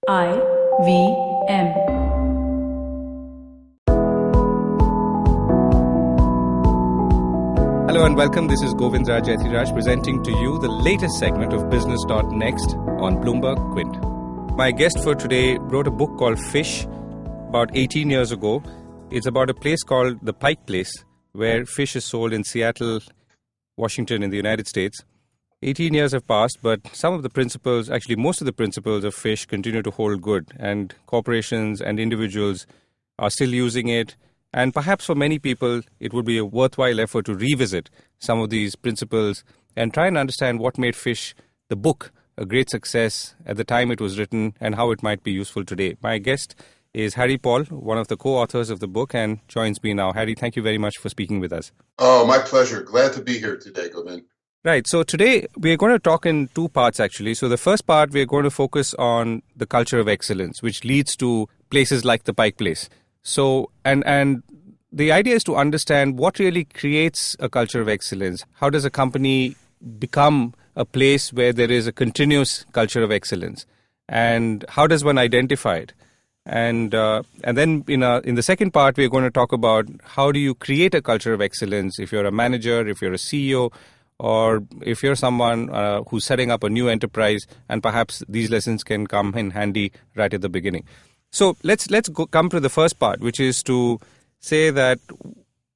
IVM. Hello and welcome. This is Govind Raj Ethiraj presenting to you the latest segment of Business.Next on Bloomberg Quint. My guest for today wrote a book called Fish about 18 years ago. It's about a place called the Pike Place, where fish is sold in Seattle, Washington in the United States. 18 years have passed, but some of the principles, actually most of the principles of fish continue to hold good, and corporations and individuals are still using it. And perhaps for many people, it would be a worthwhile effort to revisit some of these principles and try and understand what made Fish, the book, a great success at the time it was written and how it might be useful today. My guest is Harry Paul, one of the co-authors of the book, and joins me now. Harry, thank you very much for speaking with us. Oh, my pleasure. Glad to be here today, Govind. Right. So today we're going to talk in two parts, actually. So the first part, we're going to focus on the culture of excellence, which leads to places like the Pike Place. So, and the idea is to understand what really creates a culture of excellence. How does a company become a place where there is a continuous culture of excellence? And how does one identify it? And then in the second part, we're going to talk about how do you create a culture of excellence if you're a manager, if you're a CEO, or if you're someone who's setting up a new enterprise, and perhaps these lessons can come in handy right at the beginning. So let's come to the first part, which is to say that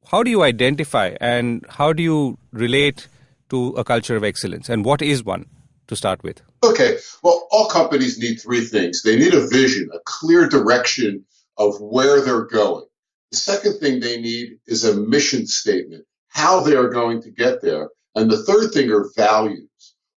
how do you identify and how do you relate to a culture of excellence, and what is one to start with? Okay, well, all companies need three things. They need a vision, a clear direction of where they're going. The second thing they need is a mission statement, how they are going to get there. And the third thing are values.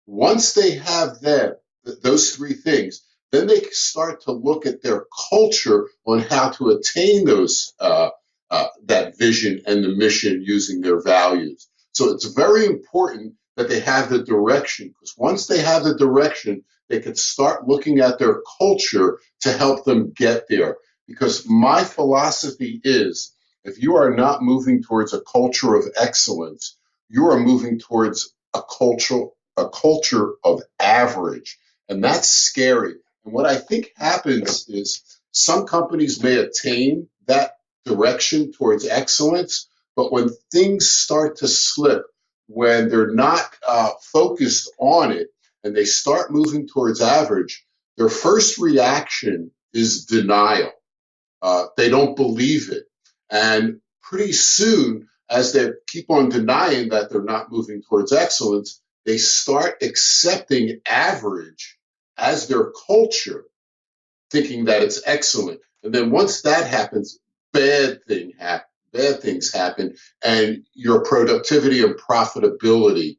Once they have those three things, then they start to look at their culture on how to attain those that vision and the mission using their values. So it's very important that they have the direction, because once they have the direction, they can start looking at their culture to help them get there. Because my philosophy is, if you are not moving towards a culture of excellence, you are moving towards a culture of average. And that's scary. And what I think happens is some companies may attain that direction towards excellence, but when things start to slip, when they're not focused on it and they start moving towards average, their first reaction is denial. They don't believe it. And pretty soon, as they keep on denying that they're not moving towards excellence, they start accepting average as their culture, thinking that it's excellent. And then once that happens, bad things happen, and your productivity and profitability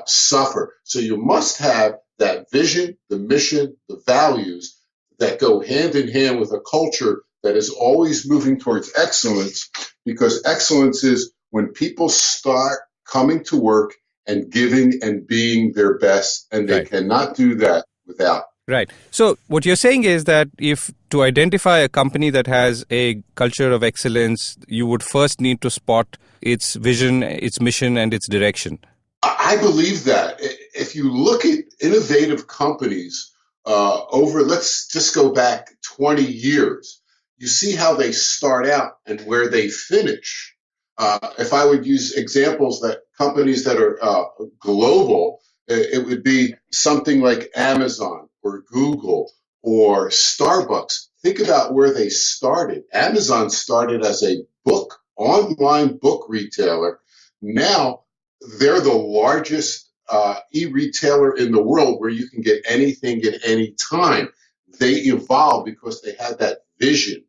suffer. So you must have that vision, the mission, the values that go hand in hand with a culture that is always moving towards excellence, because excellence is when people start coming to work and giving and being their best, and they cannot do that without. Right. So what you're saying is that if to identify a company that has a culture of excellence, you would first need to spot its vision, its mission, and its direction. I believe that. If you look at innovative companies let's just go back 20 years, you see how they start out and where they finish. If I would use examples that companies that are global, it would be something like Amazon or Google or Starbucks. Think about where they started. Amazon started as a online book retailer. Now they're the largest e-retailer in the world where you can get anything at any time. They evolved because they had that vision.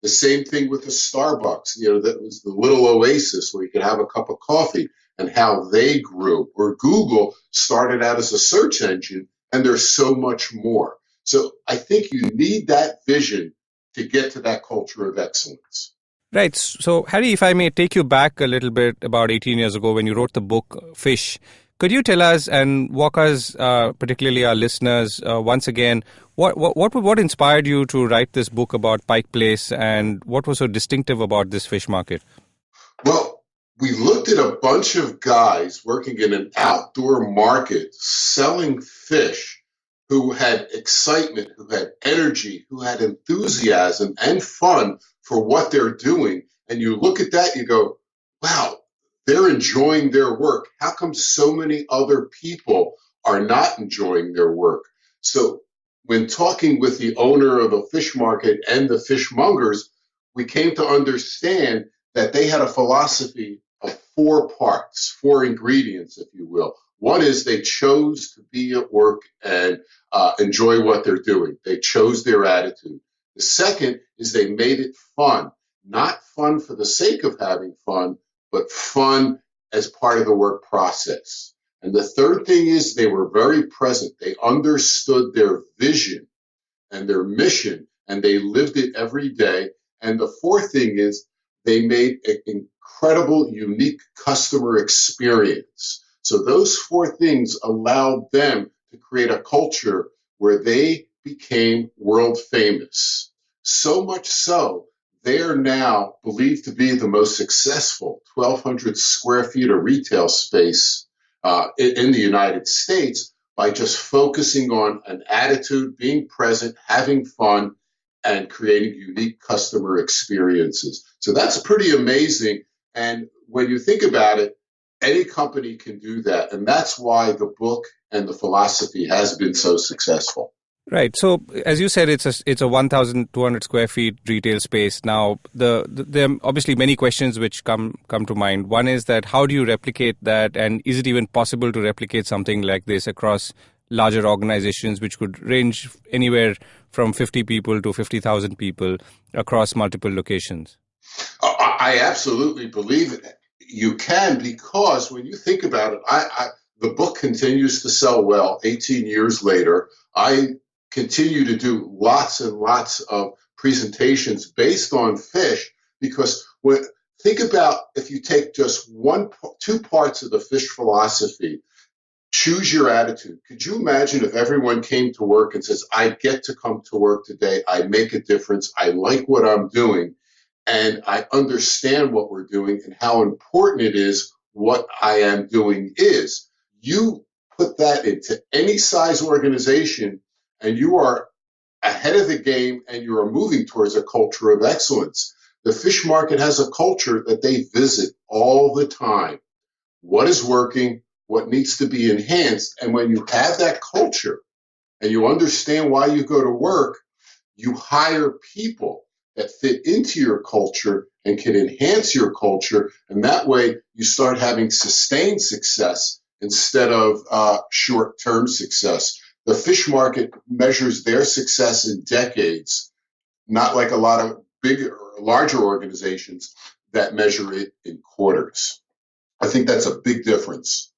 The same thing with the Starbucks, that was the little oasis where you could have a cup of coffee, and how they grew. Or Google started out as a search engine, and there's so much more. So I think you need that vision to get to that culture of excellence. Right. So, Harry, if I may take you back a little bit about 18 years ago when you wrote the book Fish, could you tell us and walk us, particularly our listeners, once again, what inspired you to write this book about Pike Place, and what was so distinctive about this fish market? Well, we looked at a bunch of guys working in an outdoor market selling fish who had excitement, who had energy, who had enthusiasm and fun for what they're doing. And you look at that, you go, wow, they're enjoying their work. How come so many other people are not enjoying their work? So when talking with the owner of a fish market and the fishmongers, we came to understand that they had a philosophy of four parts, four ingredients, if you will. One is they chose to be at work and enjoy what they're doing. They chose their attitude. The second is they made it fun, not fun for the sake of having fun, but fun as part of the work process. And the third thing is they were very present. They understood their vision and their mission, and they lived it every day. And the fourth thing is they made an incredible, unique customer experience. So those four things allowed them to create a culture where they became world famous. So much so, they are now believed to be the most successful 1,200 square feet of retail space in the United States by just focusing on an attitude, being present, having fun, and creating unique customer experiences. So that's pretty amazing. And when you think about it, any company can do that. And that's why the book and the philosophy has been so successful. Right. So, as you said, it's a 1,200 square feet retail space. Now, there are obviously many questions which come to mind. One is that how do you replicate that, and is it even possible to replicate something like this across larger organizations, which could range anywhere from 50 people to 50,000 people across multiple locations? I absolutely believe it. You can, because when you think about it, the book continues to sell well 18 years later. I continue to do lots and lots of presentations based on fish because think about if you take just two parts of the fish philosophy, choose your attitude. Could you imagine if everyone came to work and says, I get to come to work today, I make a difference, I like what I'm doing, and I understand what we're doing and how important it is what I am doing is. You put that into any size organization and you are ahead of the game and you are moving towards a culture of excellence. The fish market has a culture that they visit all the time. What is working? What needs to be enhanced? And when you have that culture and you understand why you go to work, you hire people that fit into your culture and can enhance your culture. And that way you start having sustained success instead of short-term success. The fish market measures their success in decades, not like a lot of bigger, larger organizations that measure it in quarters. I think that's a big difference.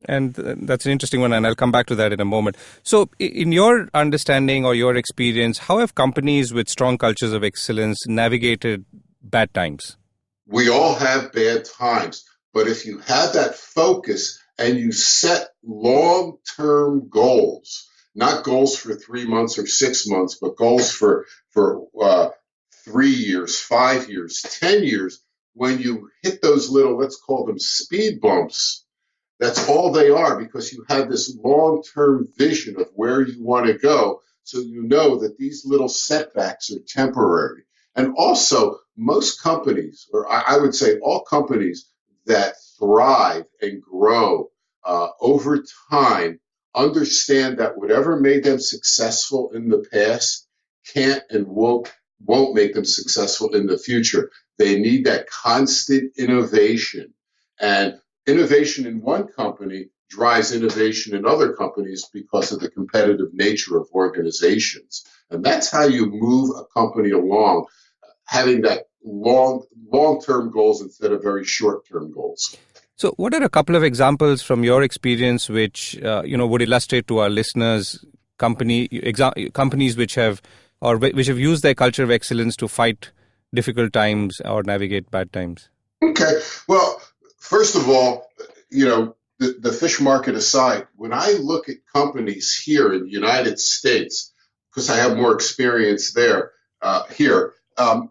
And that's an interesting one, and I'll come back to that in a moment. So, in your understanding or your experience, how have companies with strong cultures of excellence navigated bad times? We all have bad times, but if you have that focus and you set long-term goals, not goals for 3 months or 6 months, but goals for 3 years, 5 years, 10 years, when you hit those little, let's call them speed bumps, that's all they are because you have this long-term vision of where you want to go. So you know that these little setbacks are temporary. And also, most companies, or I would say all companies that thrive and grow over time, understand that whatever made them successful in the past can't and won't make them successful in the future. They need that constant innovation. And innovation in one company drives innovation in other companies because of the competitive nature of organizations. And that's how you move a company along, having that long-term goals instead of very short-term goals. So, what are a couple of examples from your experience which would illustrate to our listeners companies which have used their culture of excellence to fight difficult times or navigate bad times? Okay. Well, first of all, the fish market aside, when I look at companies here in the United States, because I have more experience here, a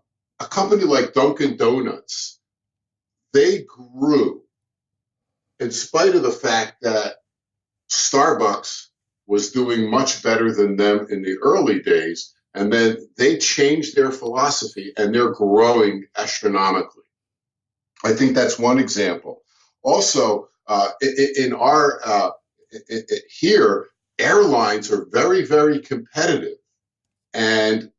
company like Dunkin' Donuts, they grew in spite of the fact that Starbucks was doing much better than them in the early days. And then they changed their philosophy and they're growing astronomically. I think that's one example. Also, in our here, airlines are very, very competitive, and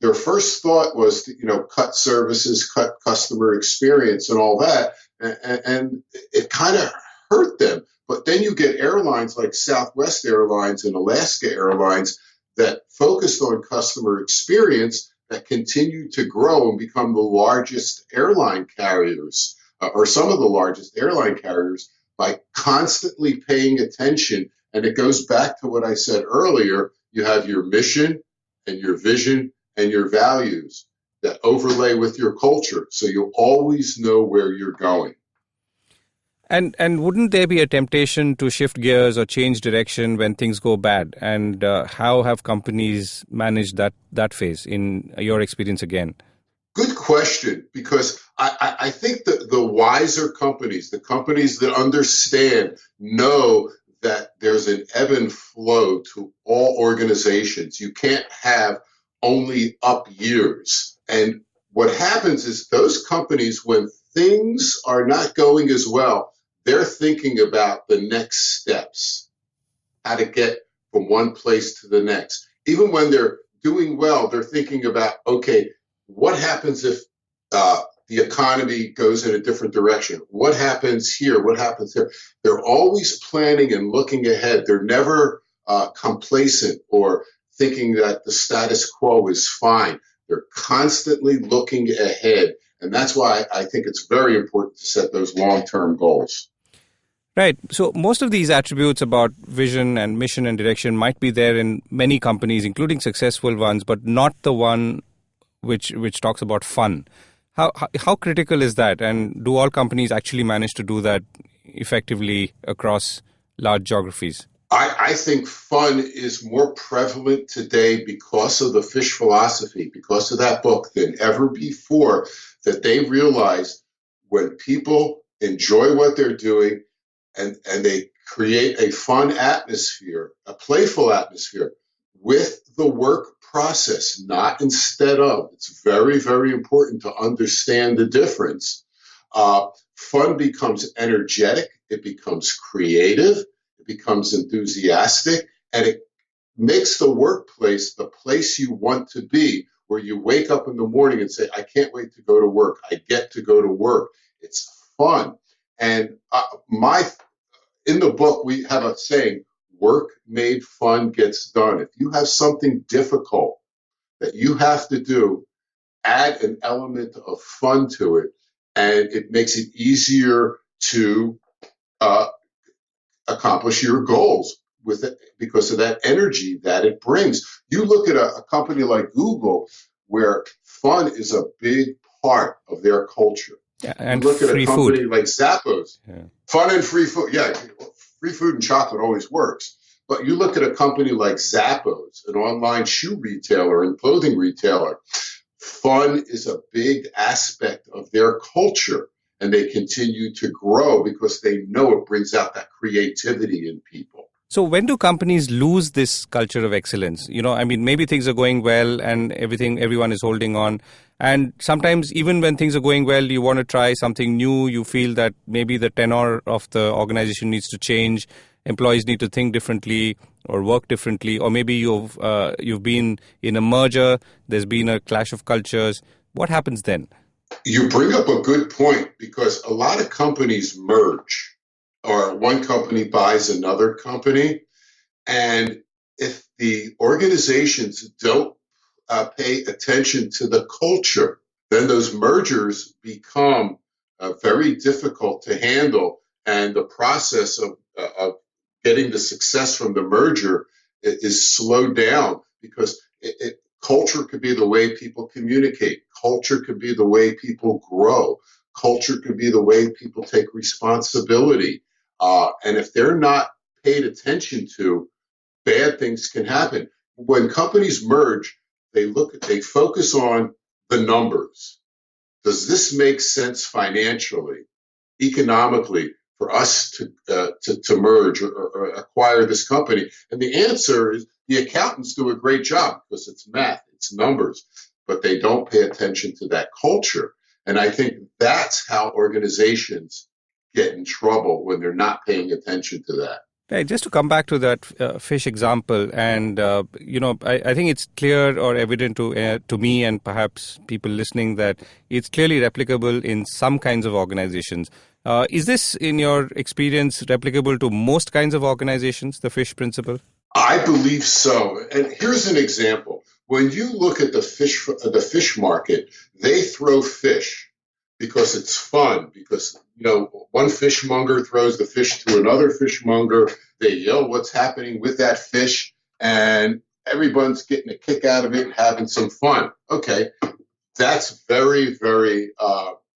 their first thought was to, cut services, cut customer experience, and all that, and it kind of hurt them. But then you get airlines like Southwest Airlines and Alaska Airlines that focused on customer experience that continue to grow and become the largest airline carriers, or some of the largest airline carriers, by constantly paying attention. And it goes back to what I said earlier. You have your mission and your vision and your values that overlay with your culture, so you'll always know where you're going. And wouldn't there be a temptation to shift gears or change direction when things go bad? And how have companies managed that phase in your experience again? Good question, because I think that the wiser companies, the companies that understand, know that there's an ebb and flow to all organizations. You can't have only up years. And what happens is those companies, when things are not going as well, they're thinking about the next steps, how to get from one place to the next. Even when they're doing well, they're thinking about, okay, what happens if the economy goes in a different direction? What happens here? What happens there? They're always planning and looking ahead. They're never complacent or thinking that the status quo is fine. They're constantly looking ahead. And that's why I think it's very important to set those long-term goals. Right. So most of these attributes about vision and mission and direction might be there in many companies, including successful ones, but not the one which talks about fun. How critical is that? And do all companies actually manage to do that effectively across large geographies? I think fun is more prevalent today because of the fish philosophy, because of that book, than ever before, that they realize when people enjoy what they're doing and they create a fun atmosphere, a playful atmosphere with the work process, not instead of. It's very, very important to understand the difference. Fun becomes energetic, it becomes creative, it becomes enthusiastic, and it makes the workplace the place you want to be, where you wake up in the morning and say, I can't wait to go to work. I get to go to work. It's fun. And in the book, we have a saying, work made fun gets done. If you have something difficult that you have to do, add an element of fun to it, and it makes it easier to accomplish your goals with it because of that energy that it brings. You look at a company like Google, where fun is a big part of their culture. Yeah, and you look at a free company food. like Zappos, Yeah. fun and free food. Yeah, free food and chocolate always works. But you look at a company like Zappos, an online shoe retailer and clothing retailer, fun is a big aspect of their culture. And they continue to grow because they know it brings out that creativity in people. So when do companies lose this culture of excellence? Maybe things are going well and everyone is holding on. And sometimes even when things are going well, you want to try something new. You feel that maybe the tenor of the organization needs to change. Employees need to think differently or work differently. Or maybe you've been in a merger. There's been a clash of cultures. What happens then? You bring up a good point, because a lot of companies merge, or one company buys another company. And if the organizations don't pay attention to the culture, then those mergers become very difficult to handle. And the process of getting the success from the merger is slowed down, because culture could be the way people communicate. Culture could be the way people grow. Culture could be the way people take responsibility. And if they're not paid attention to, bad things can happen. When companies merge, they focus on the numbers. Does this make sense financially, economically, for us to merge or acquire this company? And the answer is the accountants do a great job because it's math, it's numbers, but they don't pay attention to that culture. And I think that's how organizations get in trouble when they're not paying attention to that. Right, just to come back to that fish example, and I think it's clear or evident to me and perhaps people listening that it's clearly replicable in some kinds of organizations. Is this, in your experience, replicable to most kinds of organizations, the fish principle? I believe so. And here's an example. When you look at the fish market, they throw fish because it's fun, because one fishmonger throws the fish to another fishmonger. They yell what's happening with that fish, and everyone's getting a kick out of it, having some fun. Okay, that's very, very,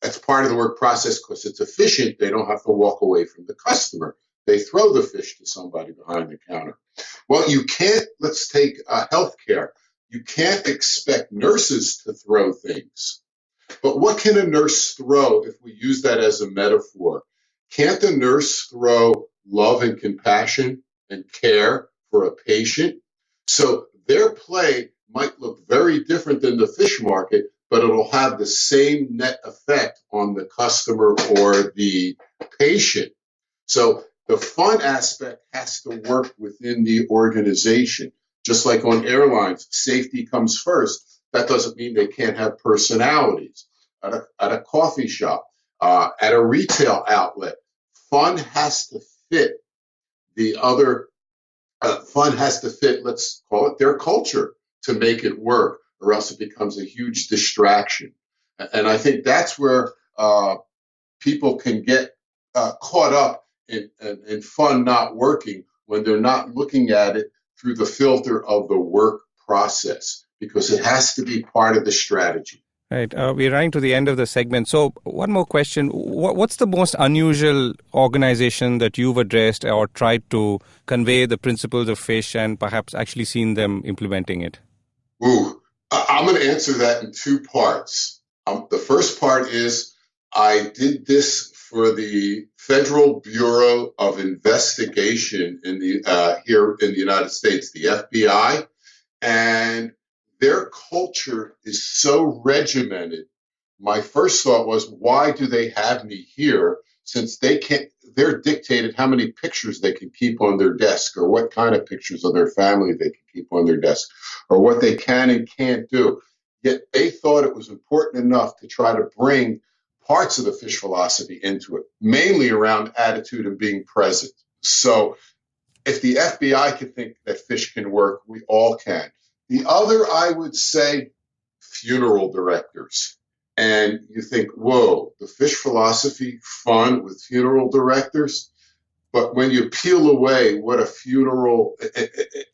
that's part of the work process because it's efficient. They don't have to walk away from the customer. They throw the fish to somebody behind the counter. Well, you can't, let's take healthcare. You can't expect nurses to throw things. But what can a nurse throw if we use that as a metaphor? Can't a nurse throw love and compassion and care for a patient? So their play might look very different than the fish market, but it'll have the same net effect on the customer or the patient. So the fun aspect has to work within the organization. Just like on airlines, safety comes first. That doesn't mean they can't have personalities. At a coffee shop, at a retail outlet, fun has to fit let's call it their culture to make it work, or else it becomes a huge distraction. And I think that's where people can get caught up in fun not working when they're not looking at it through the filter of the work process, because it has to be part of the strategy. Right. We're running to the end of the segment. So one more question. What's the most unusual organization that you've addressed or tried to convey the principles of fish and perhaps actually seen them implementing it? I'm going to answer that in two parts. The first part is I did this for the Federal Bureau of Investigation here in the United States, the FBI, and their culture is so regimented. My first thought was, why do they have me here, since they're dictated how many pictures they can keep on their desk, or what kind of pictures of their family they can keep on their desk, or what they can and can't do. Yet they thought it was important enough to try to bring parts of the fish philosophy into it, mainly around attitude and being present. So if the FBI can think that fish can work, we all can. The other, I would say, funeral directors. And you think, whoa, the fish philosophy, fun with funeral directors. But when you peel away what a funeral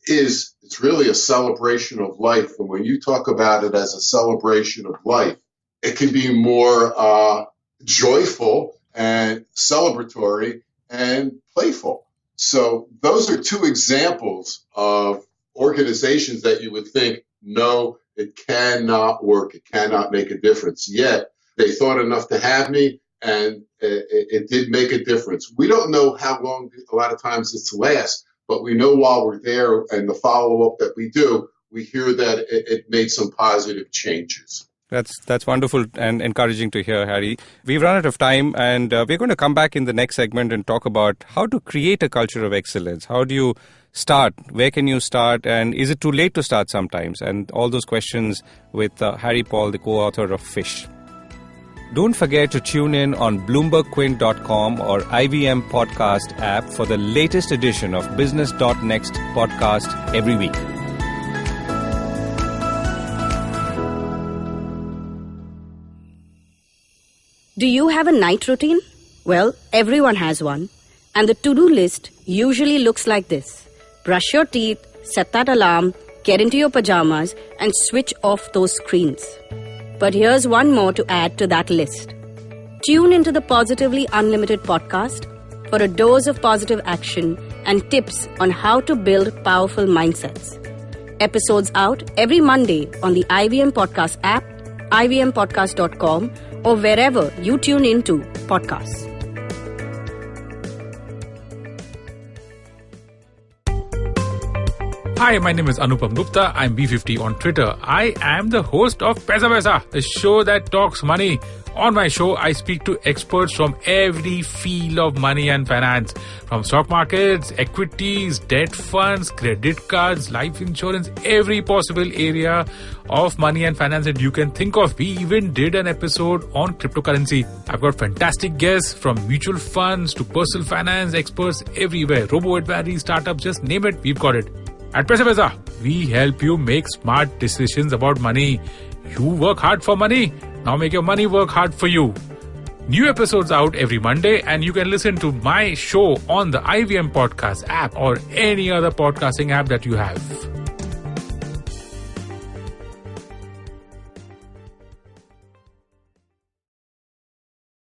is, it's really a celebration of life. And when you talk about it as a celebration of life, it can be more joyful and celebratory and playful. So those are two examples of organizations that you would think, no, it cannot work. It cannot make a difference. Yet they thought enough to have me, and it did make a difference. We don't know how long, a lot of times it's lasts, but we know while we're there and the follow-up that we do, we hear that it made some positive changes. That's wonderful and encouraging to hear, Harry. We've run out of time, and we're going to come back in the next segment and talk about how to create a culture of excellence. How do you start? Where can you start? And is it too late to start sometimes? And all those questions with Harry Paul, the co-author of Fish. Don't forget to tune in on BloombergQuint.com or IVM Podcast app for the latest edition of Business.Next podcast every week. Do you have a night routine? Well, everyone has one. And the to-do list usually looks like this. Brush your teeth, set that alarm, get into your pajamas, and switch off those screens. But here's one more to add to that list. Tune into the Positively Unlimited podcast for a dose of positive action and tips on how to build powerful mindsets. Episodes out every Monday on the IVM Podcast app, ivmpodcast.com, or wherever you tune into podcasts. Hi, my name is Anupam Gupta. I'm B50 on Twitter. I am the host of Paisa Paisa, the show that talks money. On my show, I speak to experts from every field of money and finance, from stock markets, equities, debt funds, credit cards, life insurance, every possible area of money and finance that you can think of. We even did an episode on cryptocurrency. I've got fantastic guests from mutual funds to personal finance experts everywhere. Robo-advisory, startups, just name it, we've got it. At Paisa Paisa, we help you make smart decisions about money. You work hard for money. Now make your money work hard for you. New episodes out every Monday, and you can listen to my show on the IVM Podcast app or any other podcasting app that you have.